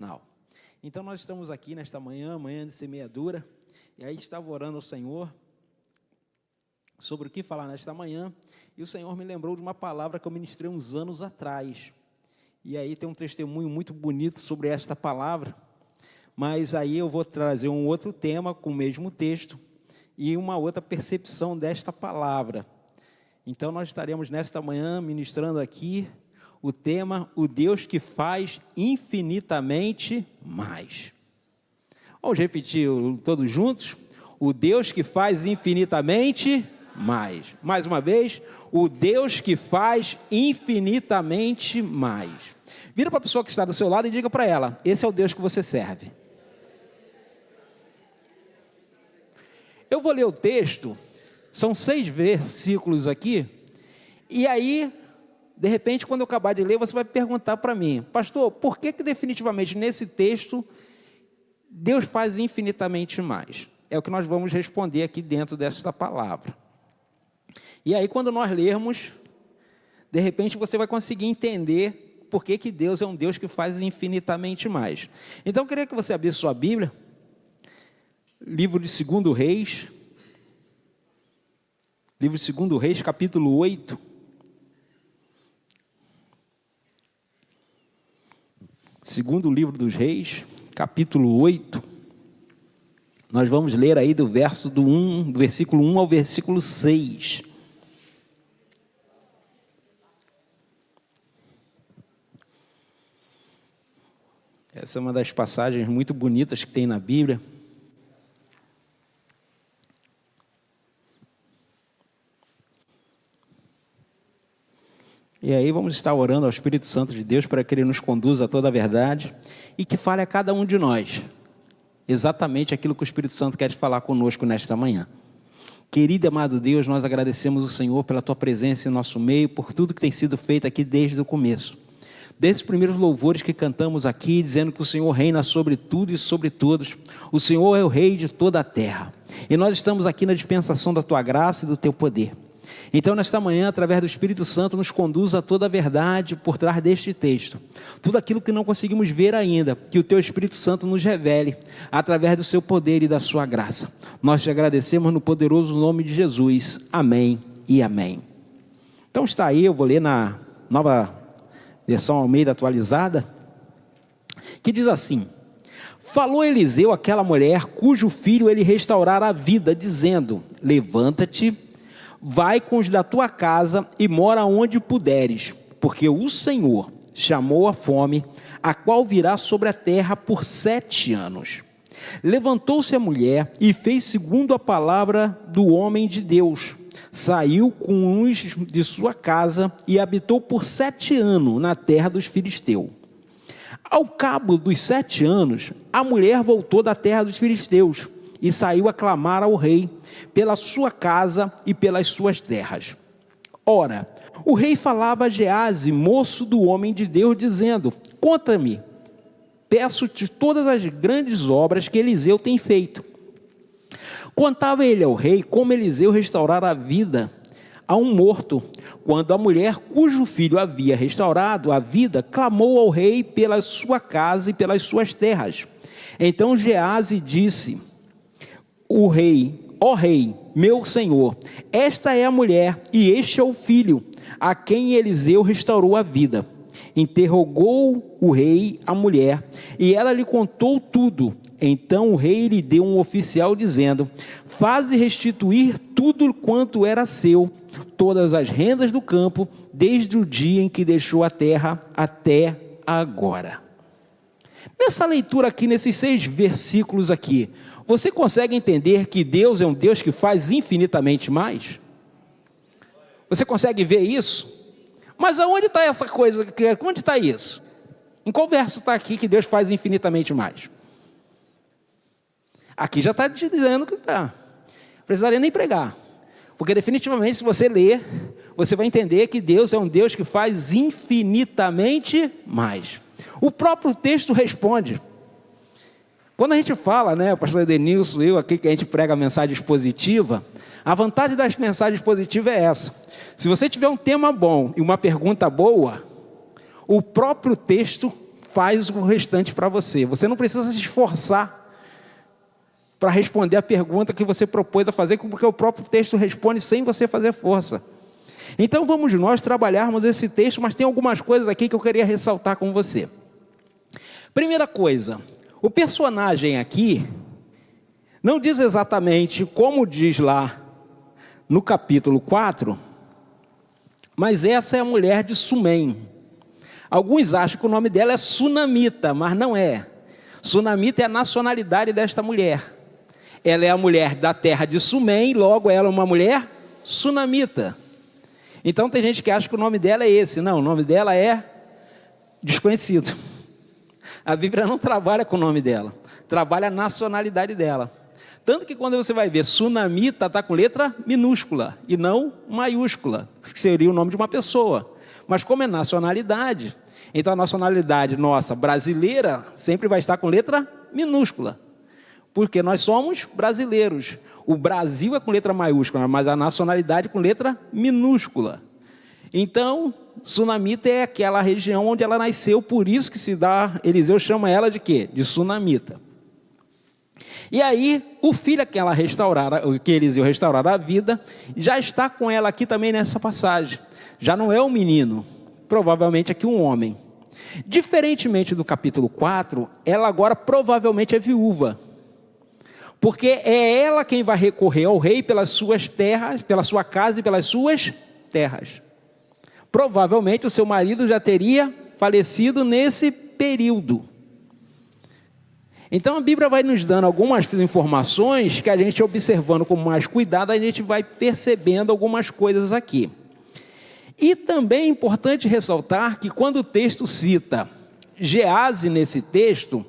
Não. Então nós estamos aqui nesta manhã de semeadura, e aí estava orando ao Senhor sobre o que falar nesta manhã, e o Senhor me lembrou de uma palavra que eu ministrei uns anos atrás, e aí tem um testemunho muito bonito sobre esta palavra, mas aí eu vou trazer um outro tema com o mesmo texto, e uma outra percepção desta palavra. Então nós estaremos nesta manhã ministrando aqui o tema, o Deus que faz infinitamente mais. Vamos repetir todos juntos? O Deus que faz infinitamente mais. Mais uma vez, o Deus que faz infinitamente mais. Vira para a pessoa que está do seu lado e diga para ela, esse é o Deus que você serve. Eu vou ler o texto, são 6 versículos aqui, e aí, de repente, quando eu acabar de ler, você vai perguntar para mim, pastor, por que definitivamente nesse texto, Deus faz infinitamente mais? É o que nós vamos responder aqui dentro desta palavra. E aí, quando nós lermos, de repente você vai conseguir entender por que Deus é um Deus que faz infinitamente mais. Então, eu queria que você abrisse sua Bíblia, livro de 2 Reis, livro de 2 Reis, capítulo 8. Segundo livro dos Reis, capítulo 8. Nós vamos ler aí do versículo 1 ao versículo 6. Essa é uma das passagens muito bonitas que tem na Bíblia. E aí vamos estar orando ao Espírito Santo de Deus para que Ele nos conduza a toda a verdade e que fale a cada um de nós exatamente aquilo que o Espírito Santo quer falar conosco nesta manhã. Querido e amado Deus, nós agradecemos o Senhor pela Tua presença em nosso meio, por tudo que tem sido feito aqui desde o começo. Desde os primeiros louvores que cantamos aqui, dizendo que o Senhor reina sobre tudo e sobre todos. O Senhor é o Rei de toda a terra. E nós estamos aqui na dispensação da Tua graça e do Teu poder. Então, nesta manhã, através do Espírito Santo, nos conduz a toda a verdade por trás deste texto. Tudo aquilo que não conseguimos ver ainda, que o Teu Espírito Santo nos revele, através do Seu poder e da Sua graça. Nós te agradecemos no poderoso nome de Jesus. Amém e amém. Então está aí, eu vou ler na nova versão Almeida atualizada, que diz assim: falou Eliseu àquela mulher, cujo filho ele restaurara a vida, dizendo, levanta-te, vai com os da tua casa e mora onde puderes, porque o Senhor chamou a fome, a qual virá sobre a terra por 7 anos. Levantou-se a mulher e fez segundo a palavra do homem de Deus. Saiu com uns de sua casa e habitou por 7 anos na terra dos filisteus. Ao cabo dos 7 anos, a mulher voltou da terra dos filisteus e saiu a clamar ao rei pela sua casa e pelas suas terras. Ora, o rei falava a Geazi, moço do homem de Deus, dizendo, conta-me, peço-te todas as grandes obras que Eliseu tem feito. Contava ele ao rei como Eliseu restaurara a vida a um morto, quando a mulher cujo filho havia restaurado a vida, clamou ao rei pela sua casa e pelas suas terras. Então Geazi disse, o rei, ó rei, meu senhor, esta é a mulher e este é o filho, a quem Eliseu restaurou a vida. Interrogou o rei a mulher, e ela lhe contou tudo. Então o rei lhe deu um oficial, dizendo, faze restituir tudo quanto era seu, todas as rendas do campo, desde o dia em que deixou a terra até agora. Nessa leitura aqui, nesses 6 versículos aqui, você consegue entender que Deus é um Deus que faz infinitamente mais? Você consegue ver isso? Mas aonde está essa coisa? Onde está isso? Em qual verso está aqui que Deus faz infinitamente mais? Aqui já está te dizendo que está. Não precisaria nem pregar. Porque definitivamente, se você ler, você vai entender que Deus é um Deus que faz infinitamente mais. O próprio texto responde. Quando a gente fala, o pastor Edenilson, eu aqui, que a gente prega a mensagem expositiva, a vantagem das mensagens positivas é essa. Se você tiver um tema bom e uma pergunta boa, o próprio texto faz o restante para você. Você não precisa se esforçar para responder a pergunta que você propôs a fazer, porque o próprio texto responde sem você fazer força. Então vamos nós trabalharmos esse texto, mas tem algumas coisas aqui que eu queria ressaltar com você. Primeira coisa, o personagem aqui não diz exatamente como diz lá no capítulo 4, mas essa é a mulher de Sumém. Alguns acham que o nome dela é Sunamita, mas não é. Sunamita é a nacionalidade desta mulher. Ela é a mulher da terra de Sumém, logo ela é uma mulher sunamita. Então tem gente que acha que o nome dela é esse. Não, o nome dela é desconhecido. A Bíblia não trabalha com o nome dela, trabalha a nacionalidade dela. Tanto que quando você vai ver Sunamita, está com letra minúscula e não maiúscula, que seria o nome de uma pessoa. Mas como é nacionalidade, então a nacionalidade nossa brasileira sempre vai estar com letra minúscula. Porque nós somos brasileiros. O Brasil é com letra maiúscula, mas a nacionalidade com letra minúscula. Então, Sunamita é aquela região onde ela nasceu, por isso que Eliseu chama ela de quê? De Sunamita. E aí, o filho que Eliseu restaurara a vida, já está com ela aqui também nessa passagem. Já não é um menino, provavelmente aqui um homem. Diferentemente do capítulo 4, ela agora provavelmente é viúva. Porque é ela quem vai recorrer ao rei pelas suas terras, pela sua casa e pelas suas terras. Provavelmente o seu marido já teria falecido nesse período. Então a Bíblia vai nos dando algumas informações que a gente observando com mais cuidado, a gente vai percebendo algumas coisas aqui. E também é importante ressaltar que quando o texto cita Gease nesse texto,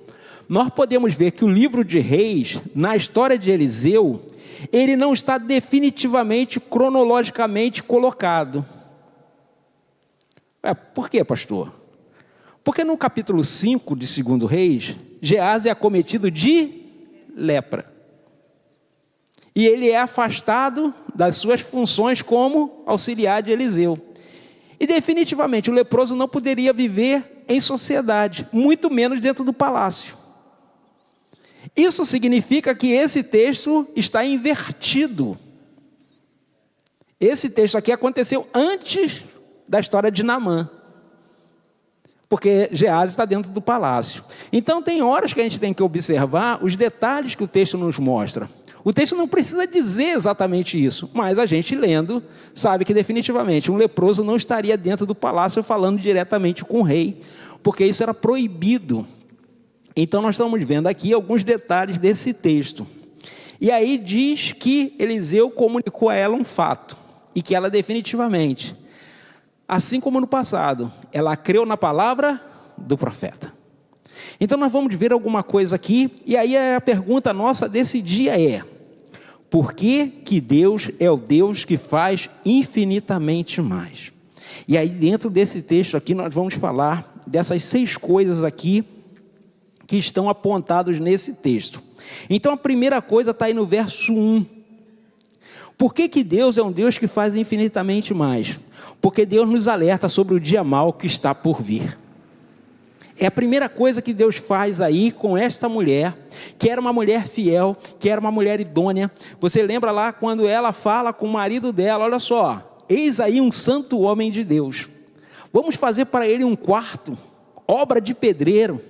nós podemos ver que o livro de Reis, na história de Eliseu, ele não está definitivamente, cronologicamente colocado. Por quê, pastor? Porque no capítulo 5 de 2 Reis, Gease é acometido de lepra. E ele é afastado das suas funções como auxiliar de Eliseu. E definitivamente o leproso não poderia viver em sociedade, muito menos dentro do palácio. Isso significa que esse texto está invertido. Esse texto aqui aconteceu antes da história de Naamã, porque Gease está dentro do palácio. Então tem horas que a gente tem que observar os detalhes que o texto nos mostra. O texto não precisa dizer exatamente isso, mas a gente lendo sabe que definitivamente um leproso não estaria dentro do palácio falando diretamente com o rei, porque isso era proibido. Então nós estamos vendo aqui alguns detalhes desse texto. E aí diz que Eliseu comunicou a ela um fato, e que ela definitivamente, assim como no passado, ela creu na palavra do profeta. Então nós vamos ver alguma coisa aqui, e aí a pergunta nossa desse dia é: por que Deus é o Deus que faz infinitamente mais? E aí dentro desse texto aqui nós vamos falar dessas 6 coisas aqui, que estão apontados nesse texto. Então a primeira coisa está aí no verso 1. Por que Deus é um Deus que faz infinitamente mais? Porque Deus nos alerta sobre o dia mau que está por vir. É a primeira coisa que Deus faz aí com esta mulher, que era uma mulher fiel, que era uma mulher idônea. Você lembra lá quando ela fala com o marido dela: olha só, eis aí um santo homem de Deus. Vamos fazer para ele um quarto, obra de pedreiro.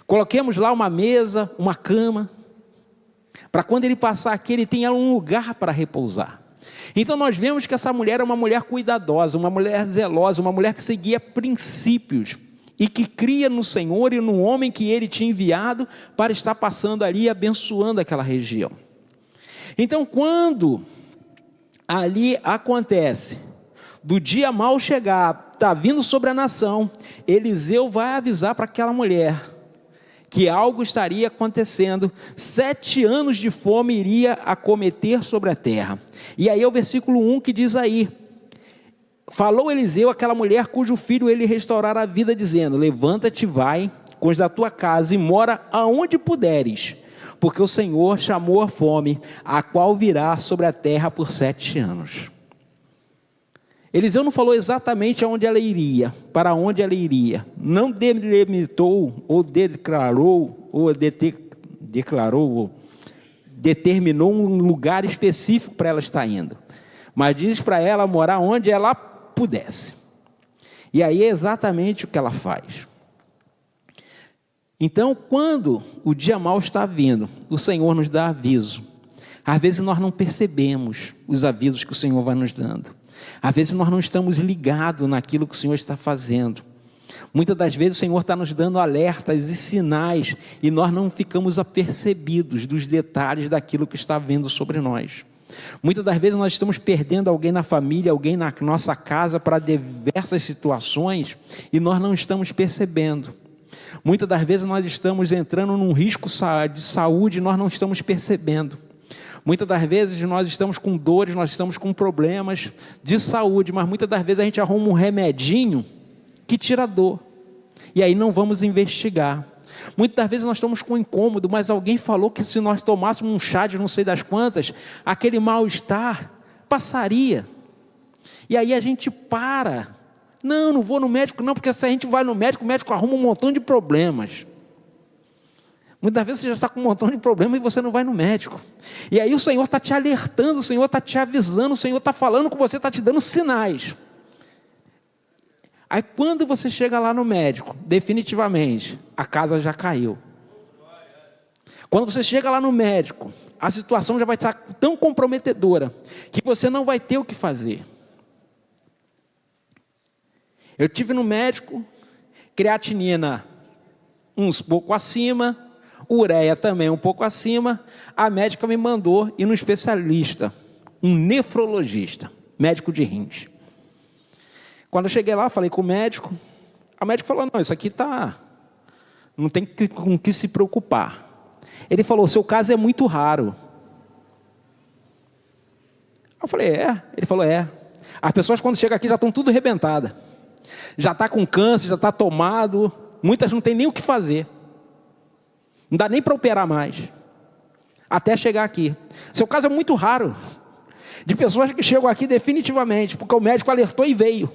Coloquemos lá uma mesa, uma cama, para quando ele passar aqui, ele tenha um lugar para repousar. Então nós vemos que essa mulher é uma mulher cuidadosa, uma mulher zelosa, uma mulher que seguia princípios, e que cria no Senhor e no homem que ele tinha enviado para estar passando ali e abençoando aquela região. Então quando ali acontece do dia mau chegar, está vindo sobre a nação, Eliseu vai avisar para aquela mulher que algo estaria acontecendo, 7 anos de fome iria acometer sobre a terra. E aí é o versículo 1 que diz aí: falou Eliseu àquela mulher cujo filho ele restaurara a vida, dizendo: levanta-te, vai com os da tua casa e mora aonde puderes, porque o Senhor chamou a fome, a qual virá sobre a terra por 7 anos. Eliseu não falou exatamente aonde ela iria, para onde ela iria. Não delimitou, ou declarou, determinou um lugar específico para ela estar indo. Mas diz para ela morar onde ela pudesse. E aí é exatamente o que ela faz. Então, quando o dia mau está vindo, o Senhor nos dá aviso. Às vezes nós não percebemos os avisos que o Senhor vai nos dando. Às vezes nós não estamos ligados naquilo que o Senhor está fazendo. Muitas das vezes o Senhor está nos dando alertas e sinais e nós não ficamos apercebidos dos detalhes daquilo que está vindo sobre nós. Muitas das vezes nós estamos perdendo alguém na família, alguém na nossa casa para diversas situações e nós não estamos percebendo. Muitas das vezes nós estamos entrando num risco de saúde e nós não estamos percebendo. Muitas das vezes nós estamos com dores, nós estamos com problemas de saúde, mas muitas das vezes a gente arruma um remedinho que tira a dor. E aí não vamos investigar. Muitas das vezes nós estamos com incômodo, mas alguém falou que se nós tomássemos um chá de não sei das quantas, aquele mal-estar passaria. E aí a gente para. Não vou no médico não, porque se a gente vai no médico, o médico arruma um montão de problemas. Muitas vezes você já está com um montão de problemas e você não vai no médico. E aí o Senhor está te alertando, o Senhor está te avisando, o Senhor está falando com você, está te dando sinais. Aí quando você chega lá no médico, definitivamente, a casa já caiu. Quando você chega lá no médico, a situação já vai estar tão comprometedora, que você não vai ter o que fazer. Eu tive no médico, creatinina uns pouco acima, ureia também um pouco acima, a médica me mandou ir no especialista, um nefrologista, médico de rins. Quando eu cheguei lá, falei com o médico falou, não, isso aqui não tem com que se preocupar. Ele falou, seu caso é muito raro. Eu falei, é? Ele falou, é. As pessoas quando chegam aqui já estão tudo arrebentadas. Já está com câncer, já está tomado, muitas não tem nem o que fazer. Não dá nem para operar mais. Até chegar aqui. Seu caso é muito raro. De pessoas que chegam aqui definitivamente, porque o médico alertou e veio.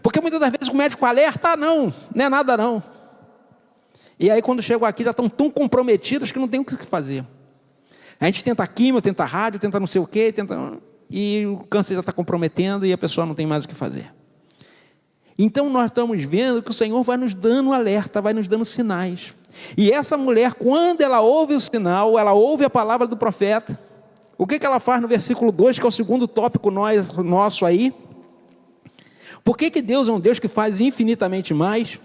Porque muitas das vezes o médico alerta, não é nada não. E aí quando chegam aqui já estão tão comprometidos que não tem o que fazer. A gente tenta químio, tenta rádio, tenta não sei o quê, e o câncer já está comprometendo e a pessoa não tem mais o que fazer. Então nós estamos vendo que o Senhor vai nos dando alerta, vai nos dando sinais. E essa mulher, quando ela ouve o sinal, ela ouve a palavra do profeta, o que ela faz no versículo 2, que é o segundo tópico nosso aí? Por que Deus é um Deus que faz infinitamente mais?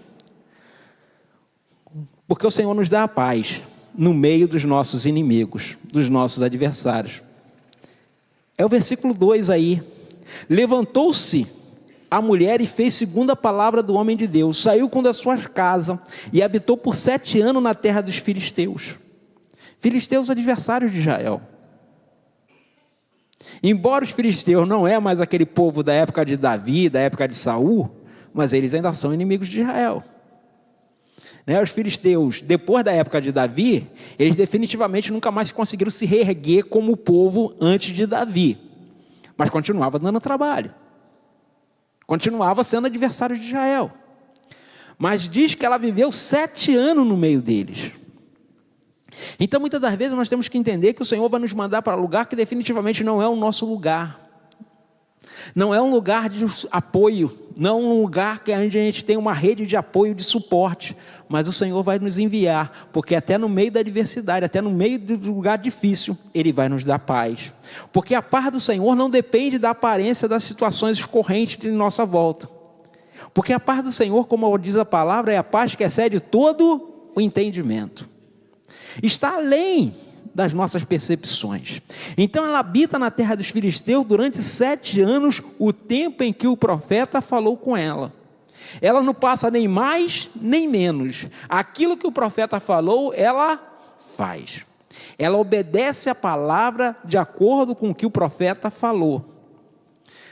Porque o Senhor nos dá a paz no meio dos nossos inimigos, dos nossos adversários. É o versículo 2 aí. Levantou-se a mulher e fez segundo a palavra do homem de Deus, saiu com da sua casa e habitou por 7 anos na terra dos filisteus. Filisteus adversários de Israel. Embora os filisteus não é mais aquele povo da época de Davi, da época de Saul, mas eles ainda são inimigos de Israel. Os filisteus, depois da época de Davi, eles definitivamente nunca mais conseguiram se reerguer como o povo antes de Davi, mas continuava dando trabalho. Continuava sendo adversário de Israel. Mas diz que ela viveu 7 anos no meio deles. Então muitas das vezes nós temos que entender que o Senhor vai nos mandar para um lugar que definitivamente não é o nosso lugar. Não é um lugar de apoio, não é um lugar que a gente tem uma rede de apoio, de suporte. Mas o Senhor vai nos enviar, porque até no meio da adversidade, até no meio do lugar difícil, Ele vai nos dar paz. Porque a paz do Senhor não depende da aparência das situações correntes de nossa volta. Porque a paz do Senhor, como diz a palavra, é a paz que excede todo o entendimento. Está além das nossas percepções. Então ela habita na terra dos filisteus durante 7 anos, o tempo em que o profeta falou com ela. Ela não passa nem mais, nem menos. Aquilo que o profeta falou, ela faz. Ela obedece a palavra de acordo com o que o profeta falou.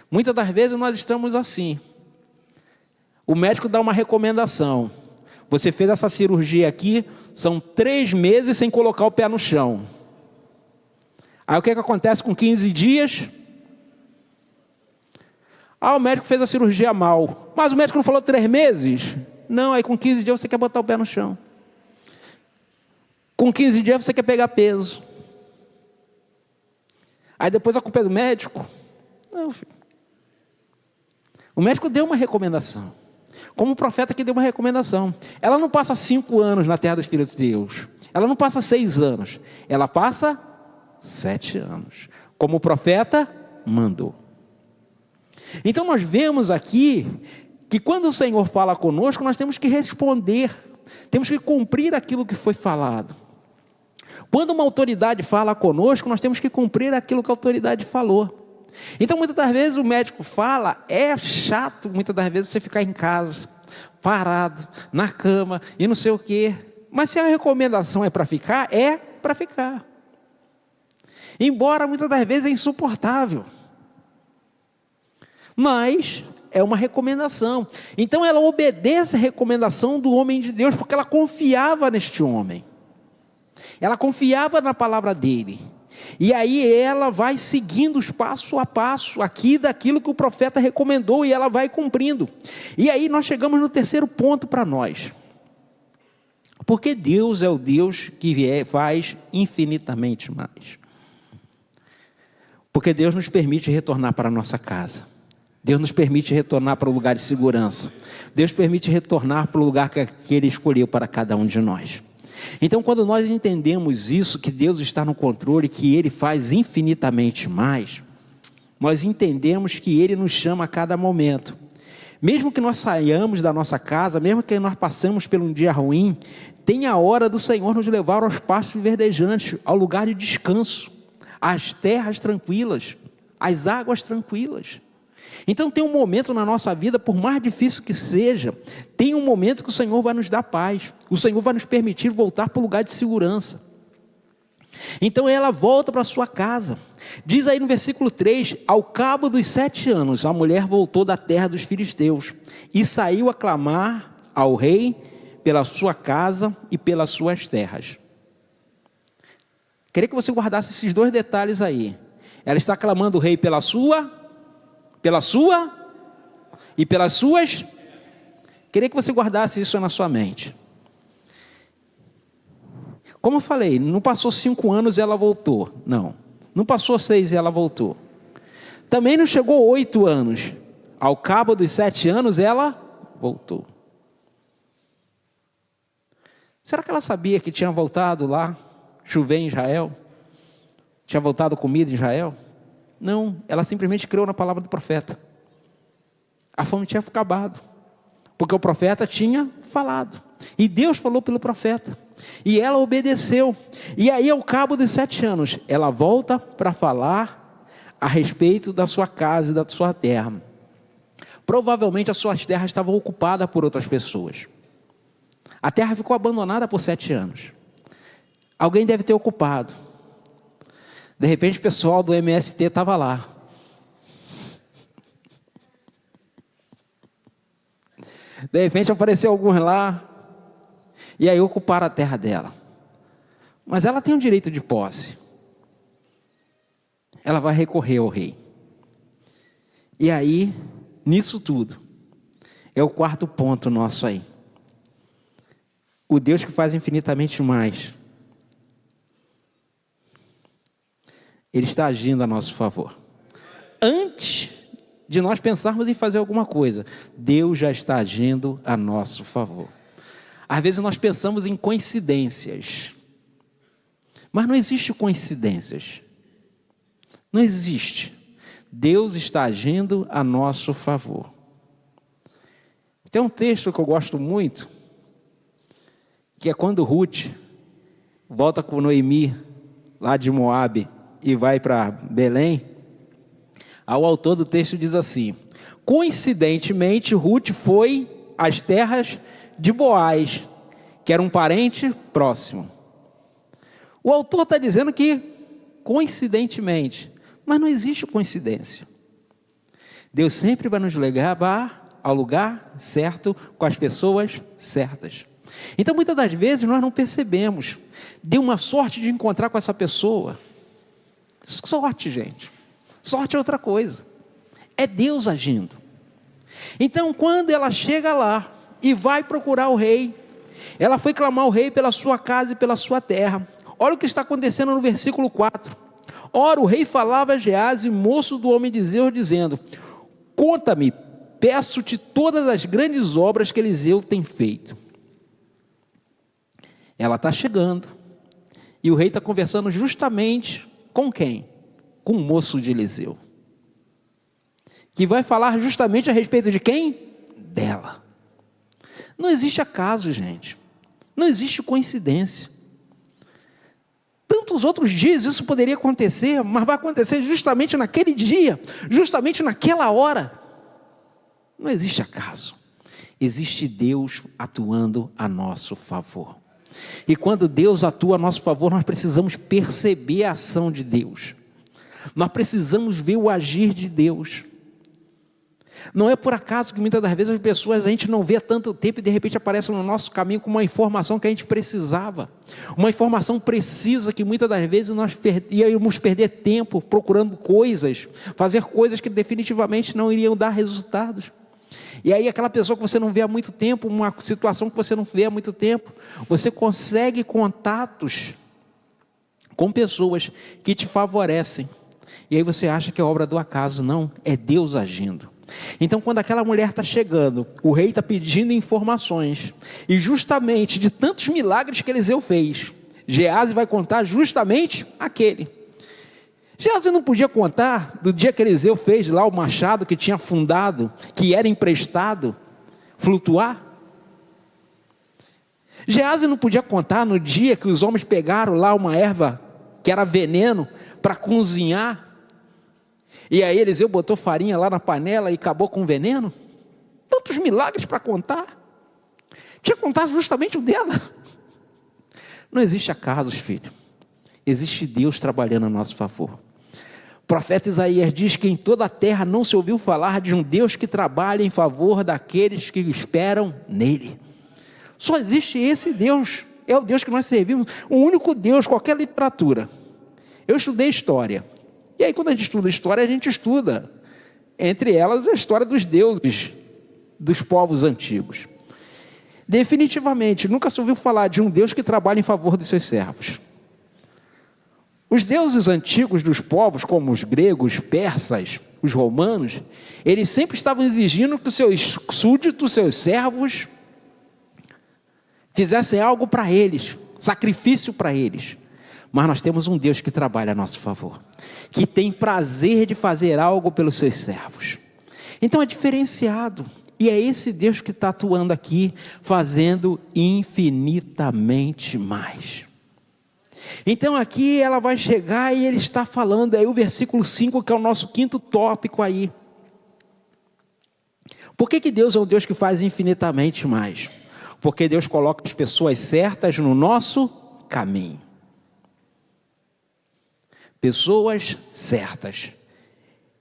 Muitas das vezes nós estamos assim. O médico dá uma recomendação. Você fez essa cirurgia aqui, são 3 meses sem colocar o pé no chão. Aí o que acontece com 15 dias? Ah, o médico fez a cirurgia mal, mas o médico não falou 3 meses? Não, aí com 15 dias você quer botar o pé no chão. Com 15 dias você quer pegar peso. Aí depois a culpa é do médico? Não, filho. O médico deu uma recomendação. Como o profeta que deu uma recomendação. Ela não passa 5 anos na terra dos filhos de Deus. Ela não passa 6 anos. Ela passa 7 anos. Como o profeta mandou. Então nós vemos aqui que quando o Senhor fala conosco, nós temos que responder. Temos que cumprir aquilo que foi falado. Quando uma autoridade fala conosco, nós temos que cumprir aquilo que a autoridade falou. Então, muitas das vezes o médico fala, é chato, muitas das vezes você ficar em casa, parado, na cama, e não sei o quê. Mas se a recomendação é para ficar, é para ficar. Embora muitas das vezes é insuportável. Mas é uma recomendação. Então ela obedece a recomendação do homem de Deus, porque ela confiava neste homem. Ela confiava na palavra dele. E aí ela vai seguindo os passo a passo aqui daquilo que o profeta recomendou e ela vai cumprindo. E aí nós chegamos no terceiro ponto para nós. Porque Deus é o Deus que faz infinitamente mais. Porque Deus nos permite retornar para a nossa casa. Deus nos permite retornar para o lugar de segurança. Deus permite retornar para o lugar que Ele escolheu para cada um de nós. Então, quando nós entendemos isso, que Deus está no controle, que Ele faz infinitamente mais, nós entendemos que Ele nos chama a cada momento. Mesmo que nós saiamos da nossa casa, mesmo que nós passemos por um dia ruim, tem a hora do Senhor nos levar aos pastos verdejantes, ao lugar de descanso, às terras tranquilas, às águas tranquilas. Então tem um momento na nossa vida, por mais difícil que seja, tem um momento que o Senhor vai nos dar paz, o Senhor vai nos permitir voltar para o lugar de segurança. Então ela volta para a sua casa, diz aí no versículo 3, ao cabo dos 7 anos, a mulher voltou da terra dos filisteus, e saiu a clamar ao rei pela sua casa e pelas suas terras. Queria que você guardasse esses 2 detalhes aí. Ela está clamando o rei pela sua e pelas suas. Queria que você guardasse isso na sua mente. Como eu falei, não passou 5 anos e ela voltou. Não passou 6 e ela voltou. Também não chegou 8 anos. Ao cabo dos 7 anos ela voltou. Será que ela sabia que tinha voltado lá chover em Israel? Tinha voltado comida em Israel? Não, ela simplesmente creu na palavra do profeta. A fome tinha acabado, porque o profeta tinha falado, e Deus falou pelo profeta, e ela obedeceu. E aí ao cabo dos 7 anos, ela volta para falar a respeito da sua casa e da sua terra. Provavelmente as suas terras estavam ocupadas por outras pessoas. A terra ficou abandonada por 7 anos. Alguém deve ter ocupado. De repente o pessoal do MST estava lá. De repente apareceu alguns lá. E aí ocuparam a terra dela. Mas ela tem um direito de posse. Ela vai recorrer ao rei. E aí, nisso tudo, é o 4º ponto nosso aí. O Deus que faz infinitamente mais, Ele está agindo a nosso favor. Antes de nós pensarmos em fazer alguma coisa, Deus já está agindo a nosso favor. Às vezes nós pensamos em coincidências, mas não existe coincidências. Não existe. Deus está agindo a nosso favor. Tem um texto que eu gosto muito, que é quando Ruth volta com Noemi, lá de Moabe, e vai para Belém. O autor do texto diz assim: coincidentemente, Ruth foi às terras de Boaz, que era um parente próximo. O autor está dizendo que coincidentemente, mas não existe coincidência. Deus sempre vai nos levar ao lugar certo, com as pessoas certas. Então muitas das vezes nós não percebemos. Deu uma sorte de encontrar com essa pessoa. Sorte, gente. Sorte é outra coisa. É Deus agindo. Então, quando ela chega lá e vai procurar o rei, ela foi clamar ao rei pela sua casa e pela sua terra. Olha o que está acontecendo no versículo 4. Ora, o rei falava a Geazi, moço do homem de Deus, dizendo: conta-me, peço-te todas as grandes obras que Eliseu tem feito. Ela está chegando, e o rei está conversando justamente com quem? Com o moço de Eliseu, que vai falar justamente a respeito de quem? Dela. Não existe acaso, gente. Não existe coincidência. Tantos outros dias isso poderia acontecer, mas vai acontecer justamente naquele dia, justamente naquela hora. Não existe acaso. Existe Deus atuando a nosso favor. E quando Deus atua a nosso favor, nós precisamos perceber a ação de Deus. Nós precisamos ver o agir de Deus. Não é por acaso que muitas das vezes as pessoas a gente não vê há tanto tempo e de repente aparecem no nosso caminho com uma informação que a gente precisava. Uma informação precisa que muitas das vezes nós íamos perder tempo procurando coisas, fazer coisas que definitivamente não iriam dar resultados. E aí aquela pessoa que você não vê há muito tempo, uma situação que você não vê há muito tempo, você consegue contatos com pessoas que te favorecem. E aí você acha que é obra do acaso. Não, é Deus agindo. Então, quando aquela mulher está chegando, o rei está pedindo informações, e justamente de tantos milagres que Eliseu fez, Geazi vai contar justamente aquele. Geazi não podia contar do dia que Eliseu fez lá o machado que tinha afundado, que era emprestado, flutuar. Geazi não podia contar no dia que os homens pegaram lá uma erva que era veneno para cozinhar, e aí Eliseu botou farinha lá na panela e acabou com o veneno. Tantos milagres para contar. Tinha que contar justamente o dela. Não existe acasos, filho. Existe Deus trabalhando a nosso favor. O profeta Isaías diz que em toda a terra não se ouviu falar de um Deus que trabalha em favor daqueles que esperam nele. Só existe esse Deus. É o Deus que nós servimos. O único Deus, qualquer literatura. Eu estudei história. E aí quando a gente estuda história, a gente estuda, entre elas, a história dos deuses, dos povos antigos. Definitivamente, nunca se ouviu falar de um Deus que trabalha em favor dos seus servos. Os deuses antigos dos povos, como os gregos, persas, os romanos, eles sempre estavam exigindo que os seus súditos, seus servos, fizessem algo para eles, sacrifício para eles. Mas nós temos um Deus que trabalha a nosso favor, que tem prazer de fazer algo pelos seus servos. Então é diferenciado, e é esse Deus que está atuando aqui, fazendo infinitamente mais. Então aqui ela vai chegar e ele está falando, aí o versículo 5, que é o nosso quinto tópico aí. Por que Deus é um Deus que faz infinitamente mais? Porque Deus coloca as pessoas certas no nosso caminho. Pessoas certas.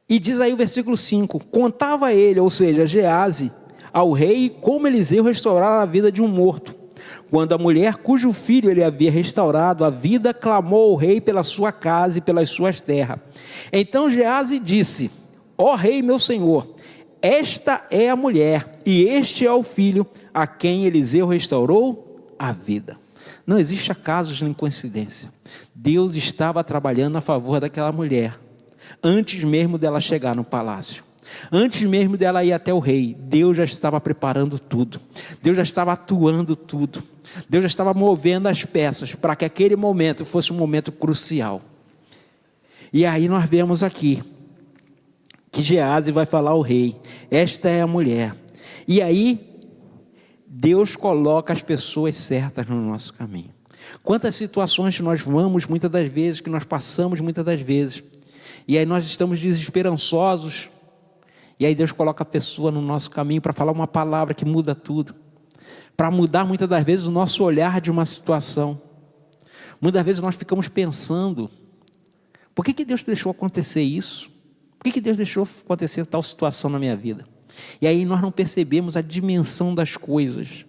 E diz aí o versículo 5, contava ele, ou seja, Geazi, ao rei como Eliseu restaurara a vida de um morto. Quando a mulher cujo filho ele havia restaurado a vida, clamou ao rei pela sua casa e pelas suas terras. Então Geazi disse: ó rei meu senhor, esta é a mulher e este é o filho a quem Eliseu restaurou a vida. Não existe acasos nem coincidência. Deus estava trabalhando a favor daquela mulher, antes mesmo dela chegar no palácio. Antes mesmo dela ir até o rei, Deus já estava preparando tudo. Deus já estava atuando tudo. Deus já estava movendo as peças para que aquele momento fosse um momento crucial. E aí nós vemos aqui que Geazi vai falar ao rei: esta é a mulher. E aí Deus coloca as pessoas certas no nosso caminho. Quantas situações que nós vamos muitas das vezes, que nós passamos muitas das vezes, e aí nós estamos desesperançosos, e aí Deus coloca a pessoa no nosso caminho para falar uma palavra que muda tudo, para mudar muitas das vezes o nosso olhar de uma situação. Muitas vezes nós ficamos pensando: por que Deus deixou acontecer isso? Por que Deus deixou acontecer tal situação na minha vida? E aí nós não percebemos a dimensão das coisas.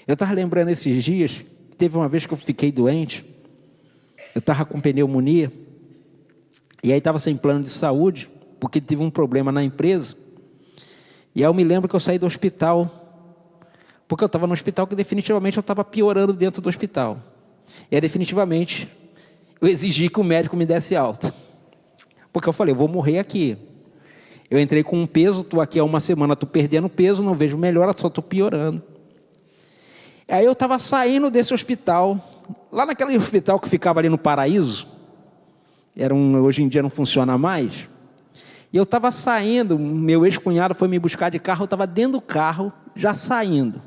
Eu estava lembrando esses dias, teve uma vez que eu fiquei doente, eu estava com pneumonia, e aí estava sem plano de saúde, porque tive um problema na empresa. E aí eu me lembro que eu saí do hospital, porque eu estava no hospital que definitivamente eu estava piorando dentro do hospital. E aí definitivamente eu exigi que o médico me desse alta. Porque eu falei, eu vou morrer aqui. Eu entrei com um peso, estou aqui há uma semana, estou perdendo peso, não vejo melhora, só estou piorando. Aí eu estava saindo desse hospital, lá naquele hospital que ficava ali no Paraíso, hoje em dia não funciona mais, e eu estava saindo, meu ex-cunhado foi me buscar de carro, eu estava dentro do carro, já saindo.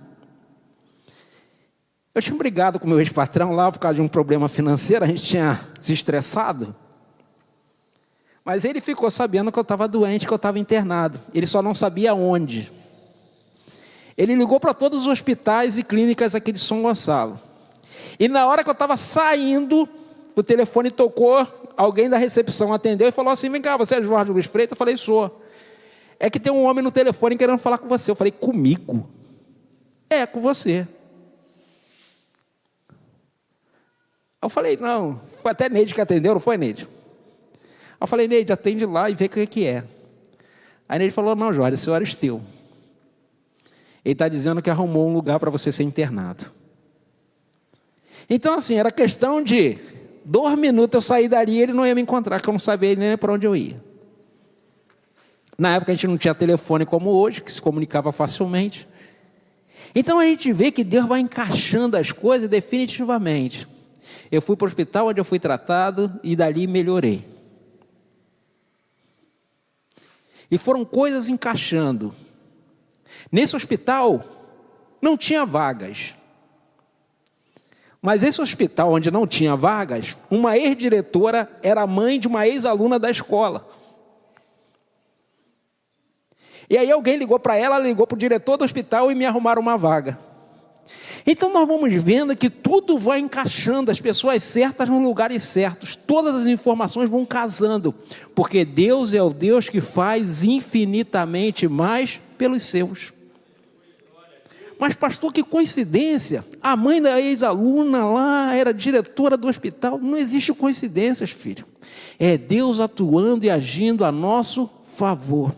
Eu tinha brigado com o meu ex-patrão lá por causa de um problema financeiro, a gente tinha se estressado. Mas ele ficou sabendo que eu estava doente, que eu estava internado. Ele só não sabia onde. Ele ligou para todos os hospitais e clínicas aqui de São Gonçalo. E na hora que eu estava saindo, o telefone tocou, alguém da recepção atendeu e falou assim, vem cá, você é Jorge Luiz Freitas? Eu falei, sou. É que tem um homem no telefone querendo falar com você. Eu falei, comigo? É, com você. Eu falei, não, foi até Neide que atendeu, não foi, Neide? Eu falei, Neide, atende lá e vê o que é. Aí Neide falou, não, Jorge, esse é o Aristeu. Ele está dizendo que arrumou um lugar para você ser internado. Então, assim, era questão de 2 minutos eu sair dali e ele não ia me encontrar, que eu não sabia nem para onde eu ia. Na época a gente não tinha telefone como hoje, que se comunicava facilmente. Então a gente vê que Deus vai encaixando as coisas definitivamente. Eu fui para o hospital onde eu fui tratado e dali melhorei. E foram coisas encaixando. Nesse hospital não tinha vagas. Mas esse hospital onde não tinha vagas, uma ex-diretora era mãe de uma ex-aluna da escola. E aí alguém ligou para ela ligou para o diretor do hospital e me arrumaram uma vaga. Então nós vamos vendo que tudo vai encaixando, as pessoas certas nos lugares certos, todas as informações vão casando, porque Deus é o Deus que faz infinitamente mais pelos seus. Mas pastor, que coincidência, a mãe da ex-aluna lá era diretora do hospital. Não existe coincidências, filho, é Deus atuando e agindo a nosso favor.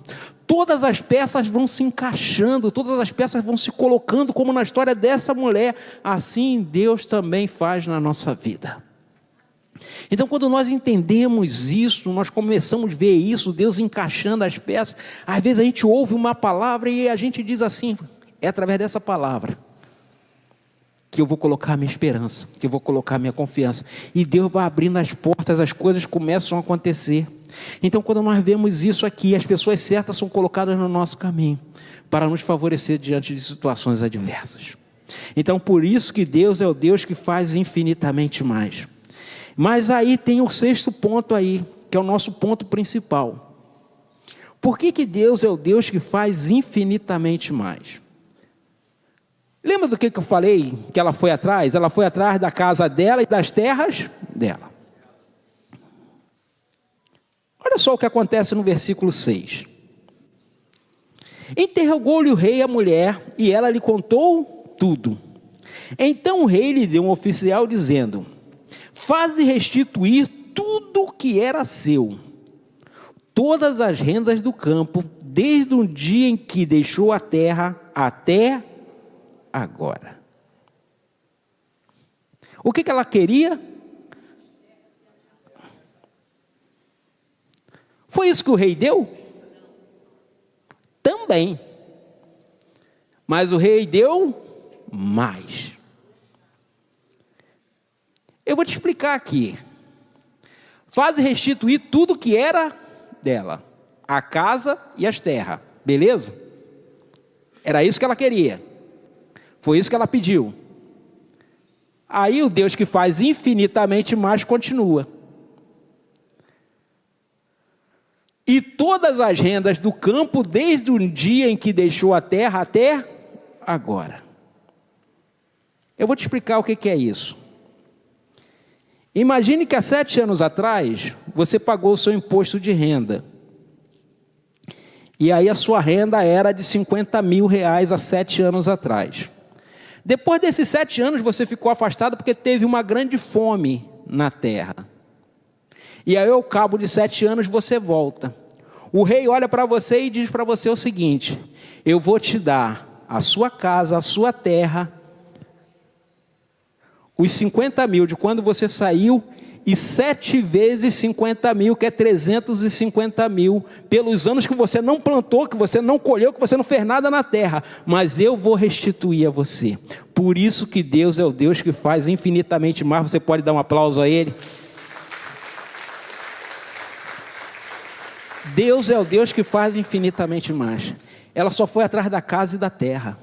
Todas as peças vão se encaixando, todas as peças vão se colocando, como na história dessa mulher. Assim Deus também faz na nossa vida. Então quando nós entendemos isso, nós começamos a ver isso, Deus encaixando as peças. Às vezes a gente ouve uma palavra e a gente diz assim, é através dessa palavra que eu vou colocar a minha esperança, que eu vou colocar a minha confiança. E Deus vai abrindo as portas, as coisas começam a acontecer. Então quando nós vemos isso aqui, as pessoas certas são colocadas no nosso caminho, para nos favorecer diante de situações adversas. Então por isso que Deus é o Deus que faz infinitamente mais. Mas aí tem o 6º ponto aí, que é o nosso ponto principal. Por que Deus é o Deus que faz infinitamente mais? Lembra do que eu falei que ela foi atrás? Ela foi atrás da casa dela e das terras dela. Olha só o que acontece no versículo 6. Interrogou-lhe o rei a mulher, e ela lhe contou tudo. Então o rei lhe deu um oficial dizendo, faze restituir tudo o que era seu, todas as rendas do campo, desde o dia em que deixou a terra até agora. O que ela queria? Foi isso que o rei deu? Também. Mas o rei deu mais. Eu vou te explicar aqui. Faze restituir tudo que era dela, a casa e as terras, beleza? Era isso que ela queria. Foi isso que ela pediu. Aí o Deus que faz infinitamente mais continua. E todas as rendas do campo, desde o dia em que deixou a terra até agora. Eu vou te explicar o que é isso. Imagine que há 7 anos atrás, você pagou o seu imposto de renda. E aí a sua renda era de R$50 mil há 7 anos atrás. Depois desses 7 anos, você ficou afastado porque teve uma grande fome na terra. E aí, ao cabo de 7 anos, você volta. O rei olha para você e diz para você o seguinte: eu vou te dar a sua casa, a sua terra, os 50 mil de quando você saiu, e 7 vezes 50 mil, que é 350 mil, pelos anos que você não plantou, que você não colheu, que você não fez nada na terra, mas eu vou restituir a você. Por isso que Deus é o Deus que faz infinitamente mais. Você pode dar um aplauso a Ele? Deus é o Deus que faz infinitamente mais. Ela só foi atrás da casa e da terra,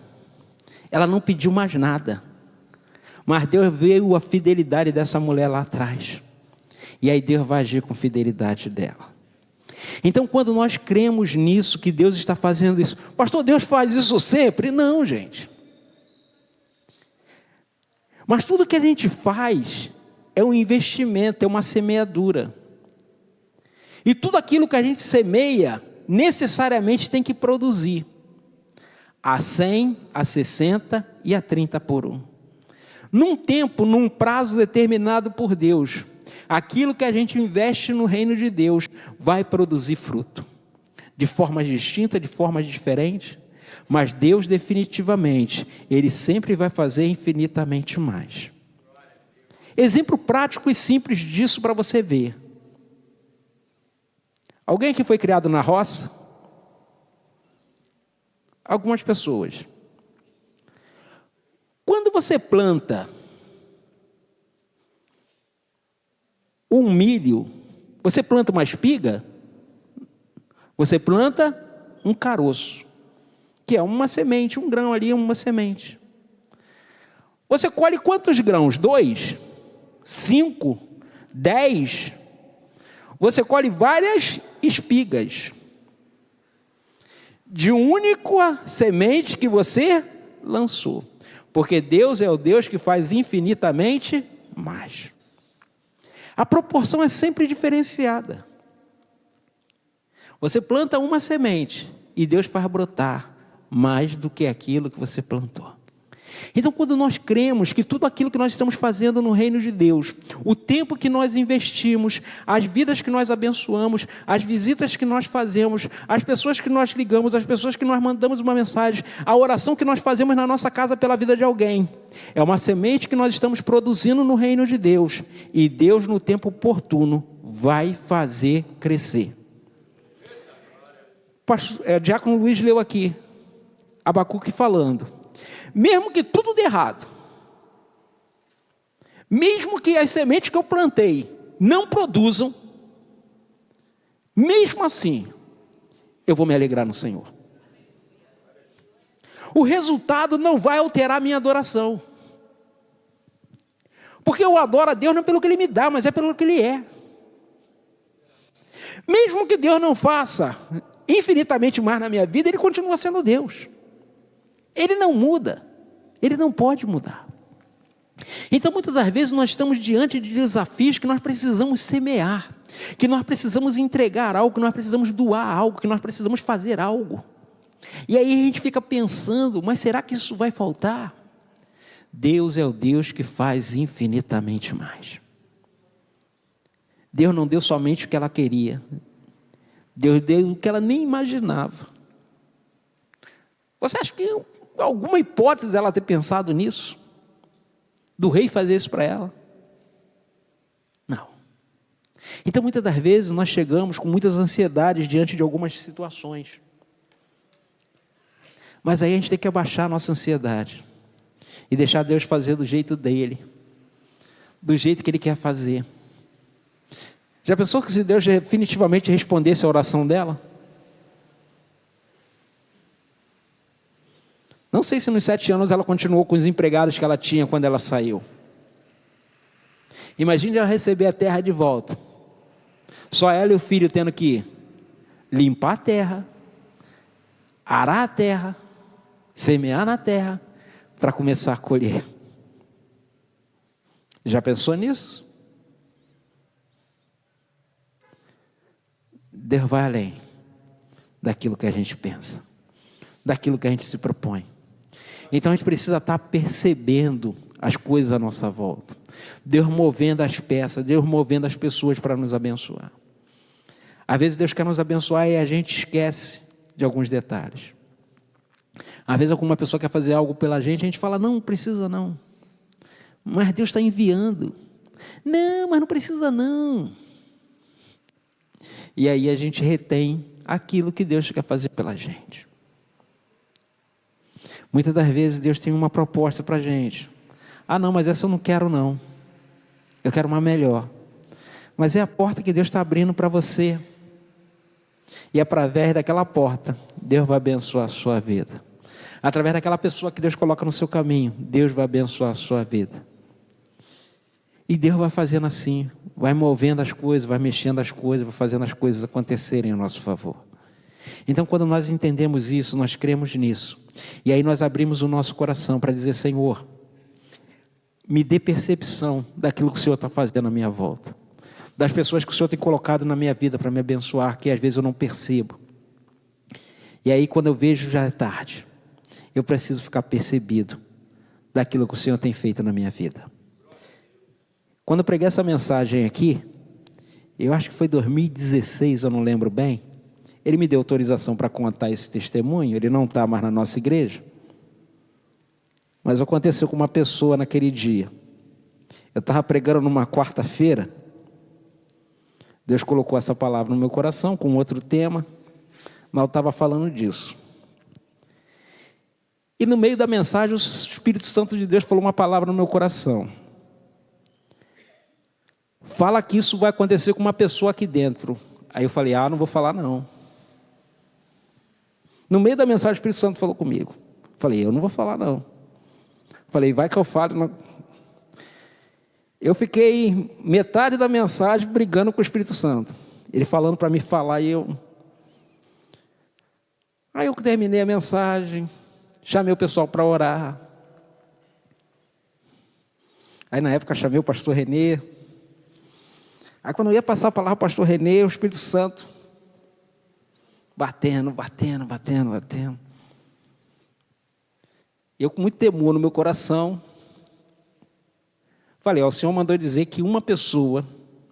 ela não pediu mais nada, mas Deus viu a fidelidade dessa mulher lá atrás, e aí Deus vai agir com fidelidade dela. Então, quando nós cremos nisso, que Deus está fazendo isso, pastor, Deus faz isso sempre? Não, gente. Mas tudo que a gente faz é um investimento, é uma semeadura. E tudo aquilo que a gente semeia, necessariamente tem que produzir. A 100, a 60 e a 30 por 1. Num tempo, num prazo determinado por Deus, aquilo que a gente investe no reino de Deus vai produzir fruto. De formas distintas, de formas diferentes, mas Deus definitivamente, Ele sempre vai fazer infinitamente mais. Exemplo prático e simples disso para você ver. Alguém que foi criado na roça? Algumas pessoas. Quando você planta um milho, você planta uma espiga, você planta um caroço, que é uma semente, um grão ali, uma semente. Você colhe quantos grãos? 2? 5? 10? Você colhe várias espigas de uma única semente que você lançou. Porque Deus é o Deus que faz infinitamente mais. A proporção é sempre diferenciada. Você planta uma semente e Deus faz brotar mais do que aquilo que você plantou. Então, quando nós cremos que tudo aquilo que nós estamos fazendo no reino de Deus, o tempo que nós investimos, as vidas que nós abençoamos, as visitas que nós fazemos, as pessoas que nós ligamos, as pessoas que nós mandamos uma mensagem, a oração que nós fazemos na nossa casa pela vida de alguém, é uma semente que nós estamos produzindo no reino de Deus, e Deus, no tempo oportuno, vai fazer crescer. Diácono Luiz leu aqui, Abacuque falando: mesmo que tudo dê errado, mesmo que as sementes que eu plantei não produzam, mesmo assim, eu vou me alegrar no Senhor. O resultado não vai alterar a minha adoração, porque eu adoro a Deus não pelo que Ele me dá, mas é pelo que Ele é. Mesmo que Deus não faça infinitamente mais na minha vida, Ele continua sendo Deus. Ele não muda, Ele não pode mudar. Então, muitas das vezes, nós estamos diante de desafios que nós precisamos semear, que nós precisamos entregar algo, que nós precisamos doar algo, que nós precisamos fazer algo. E aí a gente fica pensando, mas será que isso vai faltar? Deus é o Deus que faz infinitamente mais. Deus não deu somente o que ela queria, Deus deu o que ela nem imaginava. Você acha que alguma hipótese ela ter pensado nisso? Do rei fazer isso para ela? Não. Então, muitas das vezes, nós chegamos com muitas ansiedades diante de algumas situações. Mas aí a gente tem que abaixar a nossa ansiedade e deixar Deus fazer do jeito dele, do jeito que Ele quer fazer. Já pensou que se Deus definitivamente respondesse a oração dela? Não sei se nos 7 anos ela continuou com os empregados que ela tinha quando ela saiu. Imagine ela receber a terra de volta. Só ela e o filho tendo que limpar a terra, arar a terra, semear na terra, para começar a colher. Já pensou nisso? Deus vai além daquilo que a gente pensa, daquilo que a gente se propõe. Então a gente precisa estar percebendo as coisas à nossa volta. Deus movendo as peças, Deus movendo as pessoas para nos abençoar. Às vezes Deus quer nos abençoar e a gente esquece de alguns detalhes. Às vezes alguma pessoa quer fazer algo pela gente, a gente fala, não precisa não. Mas Deus está enviando. Não, mas não precisa não. E aí a gente retém aquilo que Deus quer fazer pela gente. Muitas das vezes Deus tem uma proposta para a gente. Ah não, mas essa eu não quero não. Eu quero uma melhor. Mas é a porta que Deus está abrindo para você. E através daquela porta, Deus vai abençoar a sua vida. Através daquela pessoa que Deus coloca no seu caminho, Deus vai abençoar a sua vida. E Deus vai fazendo assim, vai movendo as coisas, vai mexendo as coisas, vai fazendo as coisas acontecerem a nosso favor. Então, quando nós entendemos isso, nós cremos nisso. E aí nós abrimos o nosso coração para dizer, Senhor, me dê percepção daquilo que o Senhor está fazendo à minha volta. Das pessoas que o Senhor tem colocado na minha vida para me abençoar, que às vezes eu não percebo. E aí quando eu vejo já é tarde. Eu preciso ficar percebido daquilo que o Senhor tem feito na minha vida. Quando eu preguei essa mensagem aqui, eu acho que foi 2016, eu não lembro bem. Ele me deu autorização para contar esse testemunho, ele não está mais na nossa igreja. Mas aconteceu com uma pessoa naquele dia. Eu estava pregando numa quarta-feira. Deus colocou essa palavra no meu coração com outro tema. Mas eu estava falando disso. E no meio da mensagem, o Espírito Santo de Deus falou uma palavra no meu coração. Fala que isso vai acontecer com uma pessoa aqui dentro. Aí eu falei, não vou falar não. No meio da mensagem, o Espírito Santo falou comigo. Falei, eu não vou falar não. Falei, vai que eu falo. Eu fiquei metade da mensagem brigando com o Espírito Santo. Ele falando para me falar e eu... Aí eu terminei a mensagem, chamei o pessoal para orar. Aí na época chamei o pastor Renê. Aí quando eu ia passar a palavra ao pastor Renê, o Espírito Santo batendo. Eu com muito temor no meu coração, falei, o Senhor mandou dizer que uma pessoa,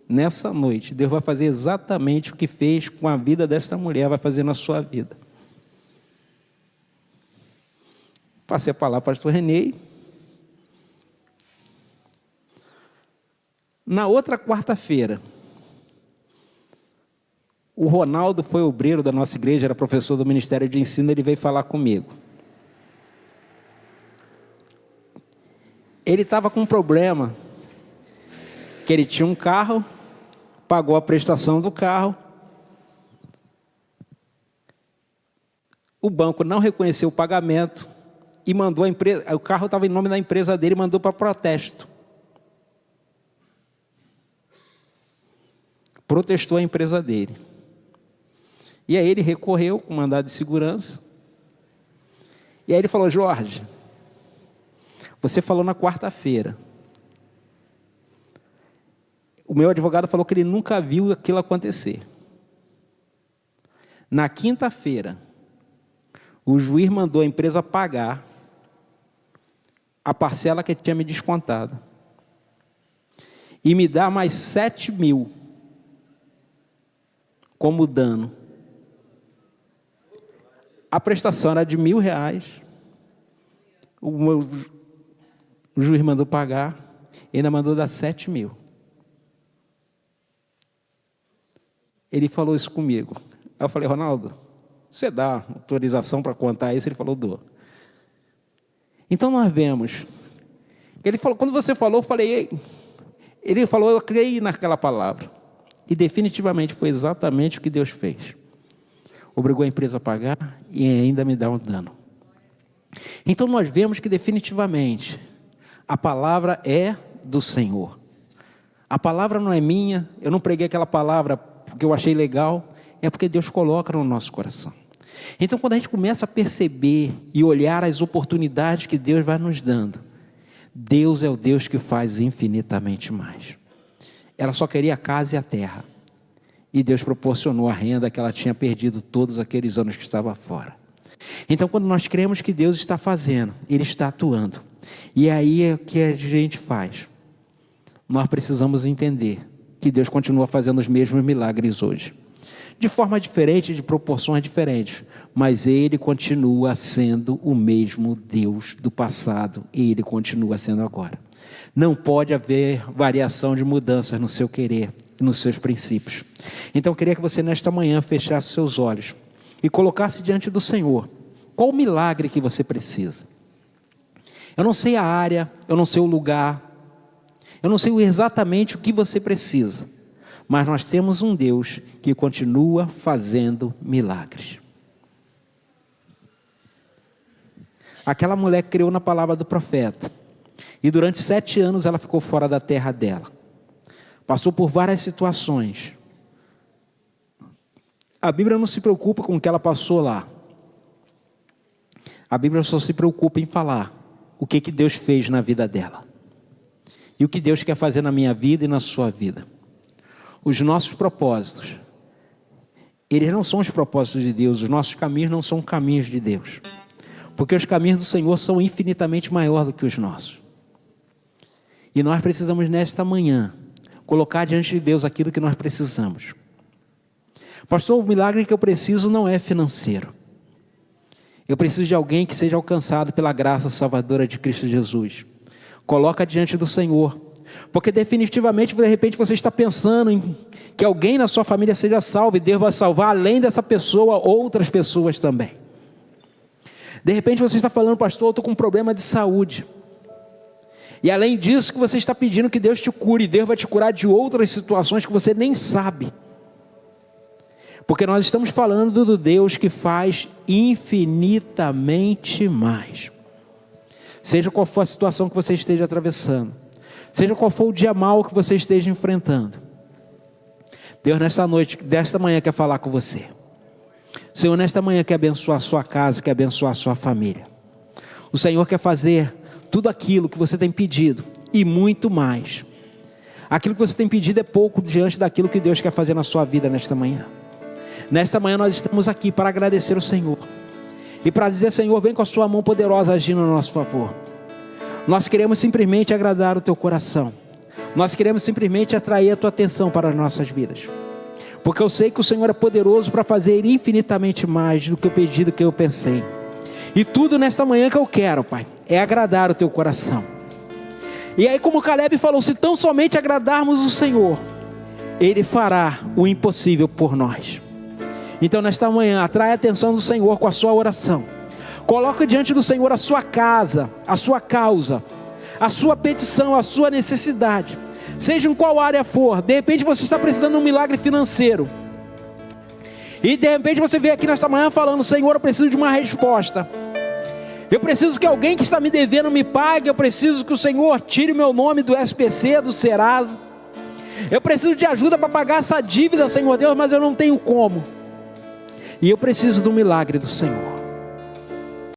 nessa noite, Deus vai fazer exatamente o que fez com a vida desta mulher, vai fazer na sua vida. Passei a palavra para o pastor Renê. Na outra quarta-feira, o Ronaldo foi obreiro da nossa igreja, era professor do Ministério de Ensino, ele veio falar comigo. Ele estava com um problema, que ele tinha um carro, pagou a prestação do carro, o banco não reconheceu o pagamento e mandou a empresa, o carro estava em nome da empresa dele, mandou para protesto. Protestou a empresa dele. E aí ele recorreu com mandado de segurança. E aí ele falou, Jorge, você falou na quarta-feira. O meu advogado falou que ele nunca viu aquilo acontecer. Na quinta-feira, o juiz mandou a empresa pagar a parcela que tinha me descontado. E me dá mais 7 mil como dano. A prestação era de R$1.000. O juiz mandou pagar, ainda mandou dar 7 mil. Ele falou isso comigo. Aí eu falei, Ronaldo, você dá autorização para contar isso? Ele falou, dou. Então nós vemos. Ele falou, quando você falou, eu falei, ele falou, eu creio naquela palavra. E definitivamente foi exatamente o que Deus fez. Obrigou a empresa a pagar e ainda me dá um dano. Então nós vemos que definitivamente a palavra é do Senhor. A palavra não é minha, eu não preguei aquela palavra porque eu achei legal, é porque Deus coloca no nosso coração. Então quando a gente começa a perceber e olhar as oportunidades que Deus vai nos dando, Deus é o Deus que faz infinitamente mais. Ela só queria a casa e a terra. E Deus proporcionou a renda que ela tinha perdido todos aqueles anos que estava fora. Então, quando nós cremos que Deus está fazendo, Ele está atuando. E aí é o que a gente faz. Nós precisamos entender que Deus continua fazendo os mesmos milagres hoje. de forma diferente, de proporções diferentes, mas Ele continua sendo o mesmo Deus do passado e Ele continua sendo agora. Não pode haver variação de mudanças no seu querer e nos seus princípios. Então eu queria que você nesta manhã fechasse seus olhos e colocasse diante do Senhor qual o milagre que você precisa. Eu não sei a área, eu não sei o lugar, eu não sei exatamente o que você precisa, mas nós temos um Deus que continua fazendo milagres. Aquela mulher creu na palavra do profeta, e durante 7 anos ela ficou fora da terra dela. Passou por várias situações. A Bíblia não se preocupa com o que ela passou lá. A Bíblia só se preocupa em falar o que Deus fez na vida dela. E o que Deus quer fazer na minha vida e na sua vida. Os nossos propósitos, eles não são os propósitos de Deus. Os nossos caminhos não são caminhos de Deus. Porque os caminhos do Senhor são infinitamente maiores do que os nossos. E nós precisamos nesta manhã colocar diante de Deus aquilo que nós precisamos. Pastor, o milagre que eu preciso não é financeiro. Eu preciso de alguém que seja alcançado pela graça salvadora de Cristo Jesus. Coloca diante do Senhor. Porque definitivamente, de repente, você está pensando em que alguém na sua família seja salvo. E Deus vai salvar, além dessa pessoa, outras pessoas também. De repente você está falando, pastor, eu estou com um problema de saúde. E além disso que você está pedindo que Deus te cure. Deus vai te curar de outras situações que você nem sabe. Porque nós estamos falando do Deus que faz infinitamente mais. Seja qual for a situação que você esteja atravessando. Seja qual for o dia mau que você esteja enfrentando. Deus nesta noite, desta manhã quer falar com você. O Senhor nesta manhã quer abençoar a sua casa, quer abençoar a sua família. O Senhor quer fazer tudo aquilo que você tem pedido e muito mais. Aquilo que você tem pedido é pouco diante daquilo que Deus quer fazer na sua vida nesta manhã. Nesta manhã nós estamos aqui para agradecer o Senhor. E para dizer, Senhor, vem com a sua mão poderosa agindo a nosso favor. Nós queremos simplesmente agradar o teu coração. Nós queremos simplesmente atrair a tua atenção para as nossas vidas. Porque eu sei que o Senhor é poderoso para fazer infinitamente mais do que o pedido que eu pensei. E tudo nesta manhã que eu quero, Pai, é agradar o teu coração. E aí, como Caleb falou, se tão somente agradarmos o Senhor, Ele fará o impossível por nós. Então nesta manhã, atrai a atenção do Senhor com a sua oração. Coloca diante do Senhor a sua casa, a sua causa, a sua petição, a sua necessidade. Seja em qual área for. De repente você está precisando de um milagre financeiro. E de repente você veio aqui nesta manhã falando, Senhor, eu preciso de uma resposta. Eu preciso que alguém que está me devendo me pague. Eu preciso que o Senhor tire o meu nome do SPC, do Serasa. Eu preciso de ajuda para pagar essa dívida, Senhor Deus, mas eu não tenho como. E eu preciso do milagre do Senhor.